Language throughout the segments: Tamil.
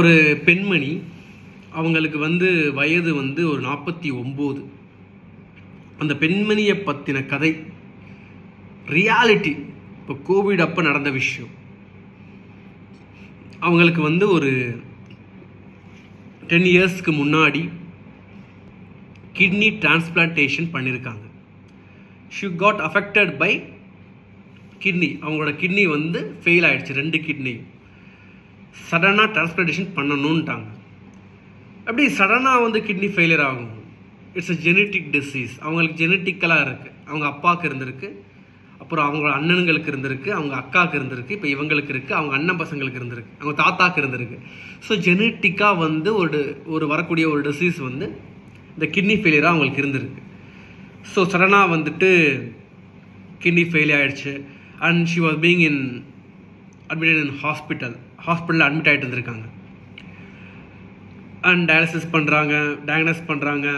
ஒரு பெண்மணி, அவங்களுக்கு வயது ஒரு 49. அந்த பெண்மணியை பற்றின கதை ரியாலிட்டி. இப்போ கோவிட் அப்போ நடந்த விஷயம். அவங்களுக்கு ஒரு 10 இயர்ஸ்க்கு முன்னாடி கிட்னி டிரான்ஸ்பிளான்டேஷன் பண்ணியிருக்காங்க. She got affected by kidney. அவங்களோட கிட்னி ஃபெயில் ஆகிடுச்சு. 2 கிட்னி சடனாக டிரான்ஸ்பிளான்டேஷன் பண்ணணுன்ட்டாங்க. அப்படி சடனாக கிட்னி ஃபெயிலியர் ஆகும். It's a genetic disease. அவங்களுக்கு ஜெனட்டிக்கலாக இருக்குது. அவங்க அப்பாவுக்கு இருந்திருக்கு, அப்புறம் அவங்களோட அண்ணனுங்களுக்கு இருந்திருக்கு, அவங்க அக்காவுக்கு இருந்திருக்கு, இப்போ இவங்களுக்கு இருக்குது, அவங்க அண்ணன் பசங்களுக்கு இருந்திருக்கு, அவங்க தாத்தாவுக்கு இருந்திருக்கு. ஸோ ஜெனட்டிக்காக ஒரு வரக்கூடிய ஒரு டிசீஸ் இந்த கிட்னி ஃபெயிலியராக அவங்களுக்கு இருந்திருக்கு. ஸோ சடனாக கிட்னி ஃபெயிலியர் ஆகிடுச்சு. And she was being admitted இன் ஹாஸ்பிட்டலில் அட்மிட் ஆகிட்டு இருந்திருக்காங்க. அண்ட் டயாலிசிஸ் பண்ணுறாங்க, டயக்னோஸ் பண்ணுறாங்க,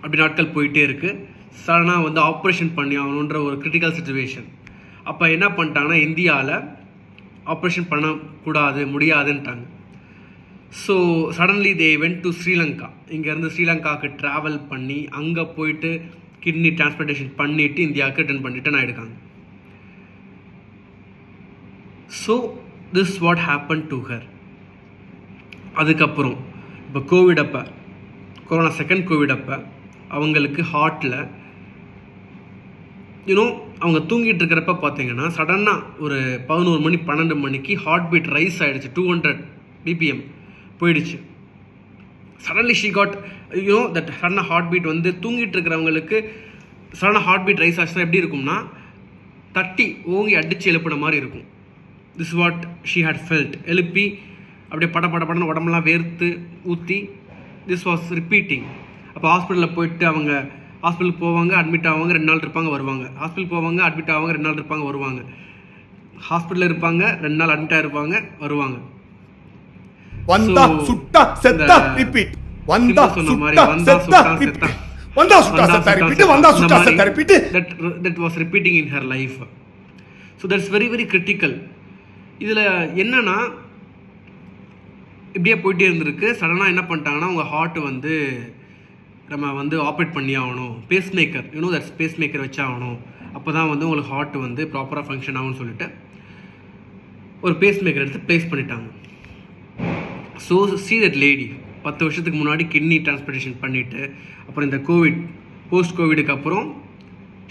அப்படி நாட்கள் போயிட்டே இருக்குது. சடனாக ஆப்ரேஷன் பண்ணி ஆகணுன்ற ஒரு கிரிட்டிக்கல் சுச்சுவேஷன். அப்போ என்ன பண்ணிட்டாங்கன்னா, இந்தியாவில் ஆப்ரேஷன் பண்ணக்கூடாது, முடியாதுன்ட்டாங்க. So suddenly they went to Sri Lanka. இங்கேருந்து ஸ்ரீலங்காவுக்கு ட்ராவல் பண்ணி அங்கே போயிட்டு கிட்னி டிரான்ஸ்பிளான்டேஷன் பண்ணிவிட்டு இந்தியாவுக்கு ரிட்டர்ன் ஆகிடுக்காங்க. So this what happen to her. அதுக்கப்புறம் இப்போ கோவிட் அப்போ, கொரோனா செகண்ட் கோவிட் அப்போ அவங்களுக்கு ஹார்ட்டில் அவங்க தூங்கிட்டு இருக்கிறப்ப பார்த்தீங்கன்னா சடனாக ஒரு 11 மணி 12 மணிக்கு ஹார்ட் பீட் ரைஸ் ஆகிடுச்சு. 200 BPM போயிடுச்சு. சடன்லி ஷீ காட் தட் சடனாக ஹார்ட் பீட் தூங்கிட்டு இருக்கிறவங்களுக்கு சடனாக ஹார்ட் பீட் ரைஸ் ஆச்சுன்னா எப்படி இருக்கும்னா, தட்டி ஓங்கி அடித்து எழுப்பின மாதிரி இருக்கும். This what she had felt. எழுப்பி அப்படியே படன்னு உடம்பெல்லாம் வேர்த்து ஊற்றி திஸ் வாஸ் ரிப்பீட்டிங். அப்போ ஹாஸ்பிட்டலில் போயிட்டு அவங்க ஹாஸ்பிட்டலுக்கு போவாங்க, அட்மிட் ஆவாங்க, 2 நாள் இருப்பாங்க, வருவாங்க. ஹாஸ்பிட்டல் போவாங்க, அட்மிட் ஆவாங்க, 2 நாள் இருப்பாங்க, வருவாங்க. ஹாஸ்பிட்டலில் இருப்பாங்க, 2 நாள் அட்மிட் ஆகிருப்பாங்க, வருவாங்க. வந்தா சுட்டா செத்தா ரிப்பீட். வந்தா சுட்டா செத்தா ரிப்பீட். வந்தா சுட்டா செத்தா ரிப்பீட். வந்தா சுட்டா செத்தா repeat. That was repeating in her life. So that's very very critical. இதில் என்னன்னா, இப்படியே போயிட்டே இருந்திருக்கு. சடனாக என்ன பண்ணிட்டாங்கன்னா, உங்கள் ஹார்ட்டு நம்ம ஆப்ரேட் பண்ணி ஆகணும். Pace maker, that's pace maker வச்சாகணும். அப்போ தான் உங்களுக்கு ஹார்ட்டு ப்ராப்பராக ஃபங்க்ஷன் ஆகும்னு சொல்லிட்டு ஒரு பேஸ் மேக்கர் எடுத்து ப்ளேஸ் பண்ணிட்டாங்க. ஸோ see that lady 10 வருஷத்துக்கு முன்னாடி கிட்னி டிரான்ஸ்பிளான்டேஷன் பண்ணிவிட்டு, அப்புறம் இந்த கோவிட் போஸ்ட் கோவிடுக்கு அப்புறம்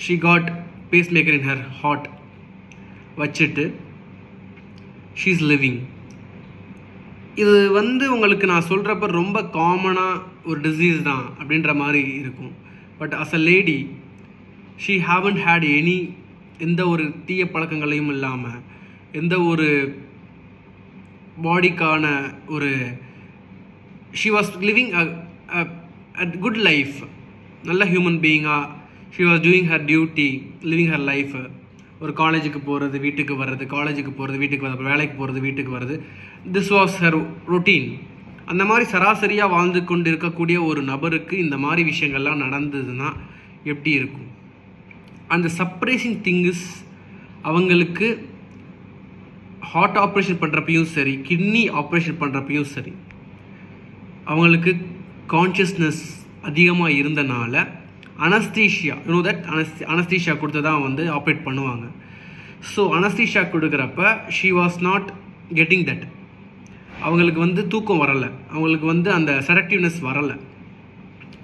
she got pacemaker in her heart வச்சுட்டு ஷீ இஸ் லிவிங். இது உங்களுக்கு நான் சொல்கிறப்ப ரொம்ப காமனாக ஒரு டிசீஸ் தான் அப்படின்ற மாதிரி இருக்கும். But as a lady she haven't had எந்த ஒரு தீய பழக்கங்களையும் இல்லாமல், எந்த ஒரு பாடிக்கான ஒரு she was living a good life. நல்ல ஹியூமன் பீயிங்காக she was doing her duty, living her life. ஒரு காலேஜுக்கு போகிறது, வீட்டுக்கு வர்றது, காலேஜுக்கு போகிறது, வீட்டுக்கு வர்றது, வேலைக்கு போகிறது, வீட்டுக்கு வர்றது. This was her routine. அந்த மாதிரி சராசரியாக வாழ்ந்து கொண்டு இருக்கக்கூடிய ஒரு நபருக்கு இந்த மாதிரி விஷயங்கள்லாம் நடந்ததுன்னா எப்படி இருக்கும்? அந்த சர்ப்ரைசிங் திங்ஸ், அவங்களுக்கு ஹார்ட் ஆப்ரேஷன் பண்ணுறப்பையும் சரி, கிட்னி ஆப்ரேஷன் பண்ணுறப்பையும் சரி, அவங்களுக்கு கான்ஷியஸ்னஸ் அதிகமாக இருந்தனால அனஸ்தீஷியா, அனஸ்தீஷியா கொடுத்து தான் ஆப்ரேட் பண்ணுவாங்க. ஸோ அனஸ்தீஷியா கொடுக்குறப்ப she was not getting that. அவங்களுக்கு தூக்கம் வரலை, அவங்களுக்கு அந்த செடக்டிவ்னஸ் வரலை.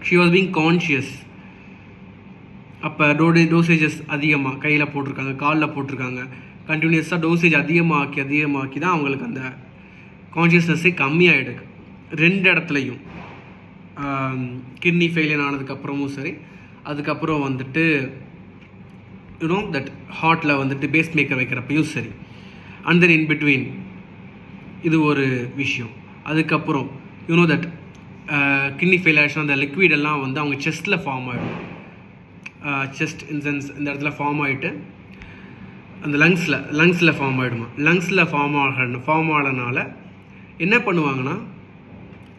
She was being conscious. அப்போ டோசேஜஸ் அதிகமாக கையில் போட்டிருக்காங்க, காலில் போட்டிருக்காங்க. கண்டினியூஸாக டோசேஜ் அதிகமாக்கி தான் அவங்களுக்கு அந்த கான்ஷியஸ்னஸ்ஸே கம்மியாகிடுது. 2 இடத்துலையும் கிட்னி ஃபெயிலியர் ஆனதுக்கப்புறமும் சரி, அதுக்கப்புறம் தட் ஹார்ட்டில் பேஸ் மேக்கர் வைக்கிறப்பையும் சரி. அண்ட் தென் இன் பிட்வீன் இது ஒரு விஷயம். அதுக்கப்புறம் தட் கிட்னி ஃபெயில் ஆகிடுச்சுன்னா அந்த லிக்விடெல்லாம் அவங்க செஸ்ட்டில் ஃபார்ம் ஆகிடும். செஸ்ட் இன்சென்ஸ் இந்த இடத்துல ஃபார்ம் ஆகிட்டு அந்த லங்ஸில் ஃபார்ம் ஆகிடுமா. லங்ஸில் ஃபார்ம் ஆகிறனால என்ன பண்ணுவாங்கன்னா,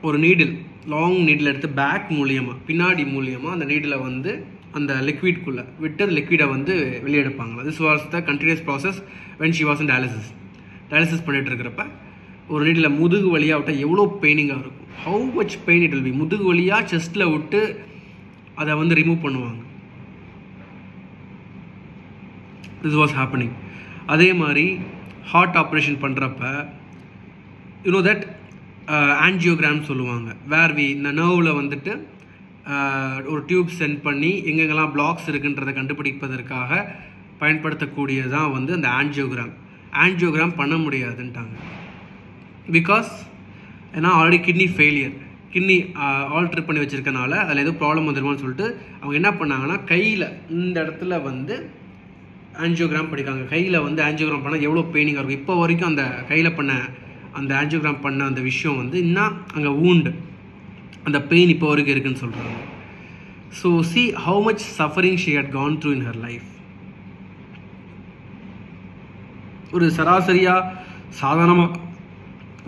ஒரு நீடில், லாங் நீடில் எடுத்து பேக் மூலியமாக, பின்னாடி மூலியமாக அந்த நீடில் அந்த லிக்விட்குள்ளே விட்டு அந்த லிக்விடை வெளியெடுப்பாங்களா. This was the continuous process when she was in dialysis பண்ணிகிட்டு இருக்கிறப்ப ஒரு நீட்டில் முதுகு வழியாக விட்டால் எவ்வளோ பெயினிங்காக இருக்கும். How much pain it will be. முதுகு வழியாக செஸ்ட்டில் விட்டு அதை வந்து ரிமூவ் பண்ணுவாங்க. This was happening. அதே மாதிரி ஹார்ட் ஆப்ரேஷன் பண்ணுறப்ப யூனோ தட் ஆன்ஜியோகிராம் சொல்லுவாங்க. வேர் இந்த நர்வில் வந்துட்டு ஒரு டியூப் சென்ட் பண்ணி எங்கெங்கெல்லாம் பிளாக்ஸ் இருக்குன்றதை கண்டுபிடிப்பதற்காக பயன்படுத்தக்கூடியதான் வந்து அந்த ஆன்ஜியோகிராம். ஆன்ஜியோகிராம் பண்ண முடியாதுன்ட்டாங்க. பிகாஸ் ஏன்னா already kidney failure, kidney alter பண்ணி வச்சுருக்கனால அதில் ஏதோ ப்ராப்ளம் வந்துடுமான்னு சொல்லிட்டு அவங்க என்ன பண்ணாங்கன்னா கையில் இந்த இடத்துல வந்து ஆன்ஜியோகிராம் படிக்காங்க. கையில் வந்து ஆன்ஜியோகிராம் பண்ணால் எவ்வளோ பெயினிங்காக இருக்கும். இப்போ வரைக்கும் அந்த கையில் பண்ண அந்த ஆன்ஜியோகிராம் பண்ண அந்த விஷயம் வந்து இன்னும் அங்கே வூண்டு, அந்த பெயின் இப்போ வரைக்கும் இருக்குன்னு சொல்கிறாங்க. So see how much suffering she had gone through in her life. ஒரு சராசரியாக சாதாரணமாக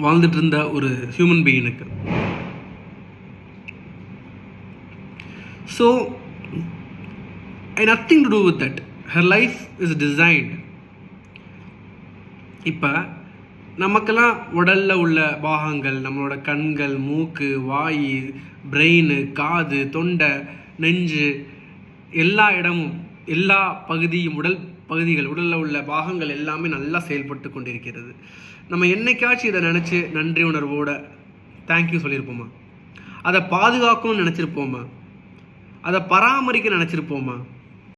வாழ்ந்துட்டு இருந்த ஒரு ஹியூமன் பீயினுக்கு. So nothing to do with that. Her life is designed. இப்போ நமக்கெல்லாம் உடலில் உள்ள பாகங்கள், நம்மளோட கண்கள், மூக்கு, வாய், பிரெயின், காது, தொண்டை, நெஞ்சு, எல்லா இடமும், எல்லா பகுதியும், உடலில் உள்ள பாகங்கள் எல்லாமே நல்லா செயல்பட்டு கொண்டிருக்கிறது. நம்ம என்னைக்காச்சும் இதை நினச்சி நன்றி உணர்வோட தேங்க்யூ சொல்லியிருப்போமா? அதை பாதுகாக்கணும்னு நினச்சிருப்போமா? அதை பராமரிக்க நினச்சிருப்போமா?